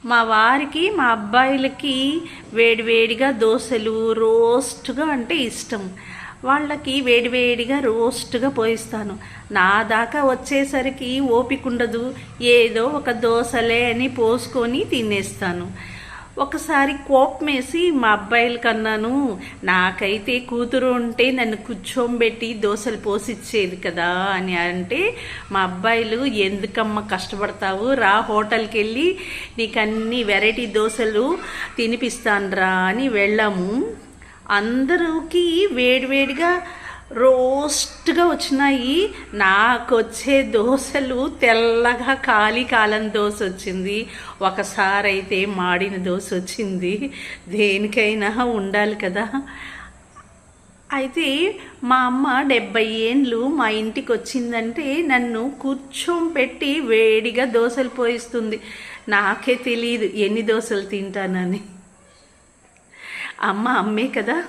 మా వారికి మా అబ్బాయిలకి వేడివేడిగా దోశలు రోస్ట్గా అంటే ఇష్టం. వాళ్ళకి వేడివేడిగా రోస్ట్గా పోయిస్తాను. నా దాకా వచ్చేసరికి ఓపిక ఉండదు. ఏదో ఒక దోశలే అని పోసుకొని తినేస్తాను. ఒకసారి కోపమేసి మా అబ్బాయిలకి అన్నాను, నాకైతే కూతురు ఉంటే నన్ను కూర్చోబెట్టి దోశలు పోసిచ్చేది కదా అని అంటే, మా అబ్బాయిలు ఎందుకమ్మ కష్టపడతావు, రా హోటల్కి వెళ్ళి నీకు అన్ని వెరైటీ దోశలు తినిపిస్తానురా అని వెళ్ళాము. అందరికి వేడివేడిగా రోస్ట్గా వచ్చినాయి. నాకు వచ్చే దోశలు తెల్లగా కాలం దోశ వచ్చింది. ఒకసారి అయితే మాడిన దోశ వచ్చింది. దేనికైనా ఉండాలి కదా. అయితే మా అమ్మ 70 ఏండ్లు మా ఇంటికి వచ్చిందంటే నన్ను కూర్చోపెట్టి వేడిగా దోశలు పోయిస్తుంది. నాకే తెలియదు ఎన్ని దోశలు తింటానని. అమ్మే కదా.